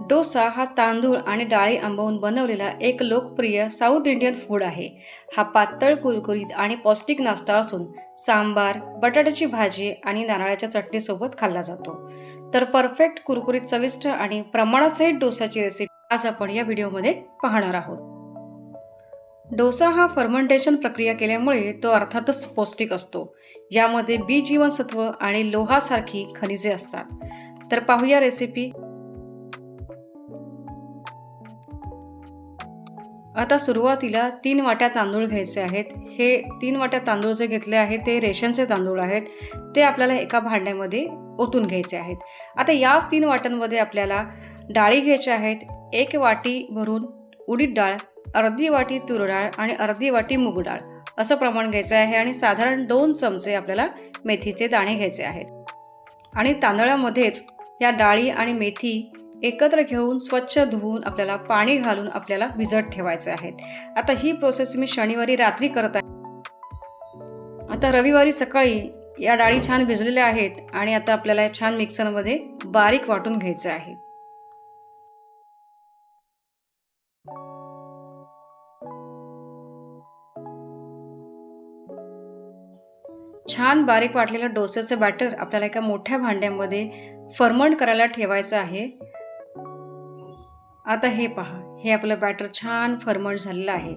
डोसा हा तांदूळ आणि डाळी आंबवून बनवलेला एक लोकप्रिय साऊथ इंडियन फूड आहे. हा पातळ, कुरकुरीत आणि पौष्टिक नाश्ता असून सांबार, बटाट्याची भाजी आणि नारळाच्या चटणीसोबत खाल्ला जातो. तर परफेक्ट, कुरकुरीत, चविष्ट आणि प्रमाणासहित डोसाची रेसिपी आज आपण या व्हिडिओमध्ये पाहणार आहोत. डोसा हा फर्मेंटेशन प्रक्रिया केल्यामुळे तो अर्थातच पौष्टिक असतो. यामध्ये बी जीवनसत्व आणि लोहासारखी खनिजे असतात. तर पाहूया रेसिपी. आता सुरुवातीला 3 वाट्या तांदूळ घ्यायचे आहेत. हे 3 वाट्या तांदूळ जे घेतले आहेत ते रेशनचे तांदूळ आहेत. ते आपल्याला एका भांड्यामध्ये ओतून घ्यायचे आहेत. आता याच 3 वाट्यांमध्ये आपल्याला डाळी घ्यायच्या आहेत. 1 वाटी भरून उडीद डाळ, अर्धी वाटी तूर डाळ आणि अर्धी वाटी मूग डाळ असं प्रमाण घ्यायचं आहे आणि साधारण 2 चमचे आपल्याला मेथीचे दाणे घ्यायचे आहेत. आणि तांदळामध्येच या डाळी आणि मेथी एकत्र घेऊन स्वच्छ धुवून आपल्याला पाणी घालून आपल्याला भिजत ठेवायचे आहेत. आता ही प्रोसेस मी शनिवारी रात्री करत आहे. आता रविवारी सकाळी या डाळी छान भिजलेल्या आहेत आणि आता आपल्याला छान मिक्सरमध्ये बारीक वाटून घ्यायचे आहे. छान बारीक वाटलेलं डोस्याचं बॅटर आपल्याला एका मोठ्या भांड्यामध्ये फर्मंट करायला ठेवायचं आहे. आता हे पहा, हे आपलं बॅटर छान फर्मंट झालेलं आहे.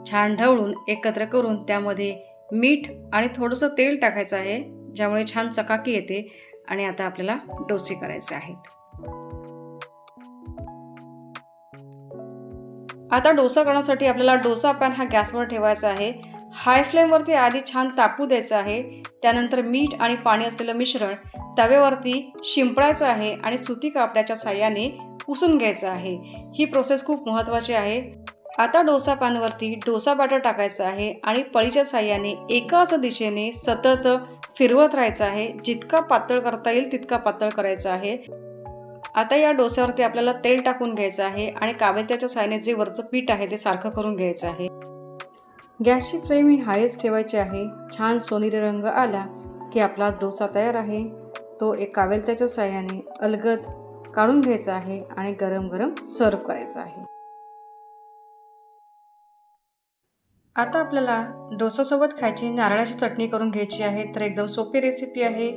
छान ढवळून एकत्र करून त्यामध्ये मीठ आणि थोडंसं तेल टाकायचं आहे, ज्यामुळे छान चकाकी येते. आणि आता आपल्याला डोसे करायचे आहेत. आता डोसा करण्यासाठी आपल्याला डोसा पॅन हा गॅसवर ठेवायचा आहे. हाय फ्लेमवरती आधी छान तापू द्यायचं आहे. त्यानंतर मीठ आणि पाणी असलेलं मिश्रण तव्यावरती शिंपडायचं आहे आणि सुती कापडाच्या साहाय्याने पुसून घ्यायचं आहे. ही प्रोसेस खूप महत्त्वाची आहे. आता डोसा पॅनवरती डोसा बॅटर टाकायचं आहे आणि पळीच्या साहाय्याने एकाच दिशेने सतत फिरवत राहायचं आहे. जितका पातळ करता येईल तितका पातळ करायचा आहे. आता या डोस्यावरती आपल्याला तेल टाकून घ्यायचं आहे आणि कावेत्याच्या साहाय्याने जे वरचं पीठ आहे ते सारखं करून घ्यायचं आहे. गॅसची फ्लेम ही हायस्ट ठेवायची आहे. छान सोनेरी रंग आला की आपला डोसा तयार आहे. तो एक कावेलत्याच्या साहाय्याने अलगद काढून घ्यायचा आहे आणि गरम गरम सर्व करायचा आहे. आता आपल्याला डोसासोबत खायची नारळाची चटणी करून घ्यायची आहे. तर एकदम सोपी रेसिपी आहे.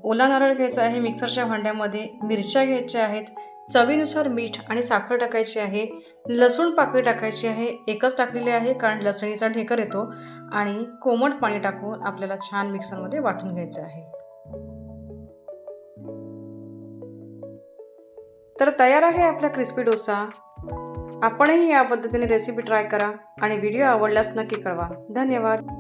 ओला नारळ घ्यायचा आहे मिक्सरच्या भांड्यामध्ये, मिरच्या घ्यायच्या आहेत, चवीनुसार मीठ आणि साखर टाकायची आहे, लसूण पाकळी टाकायची आहे. एकच टाकलेली आहे कारण लसणीचा ढेकर येतो. आणि कोमट पाणी टाकून आपल्याला छान मिक्सरमध्ये वाटून घ्यायचं आहे. तर तयार आहे आपला क्रिस्पी डोसा. आपणही या पद्धतीने रेसिपी ट्राय करा आणि व्हिडिओ आवडल्यास नक्की कळवा. धन्यवाद.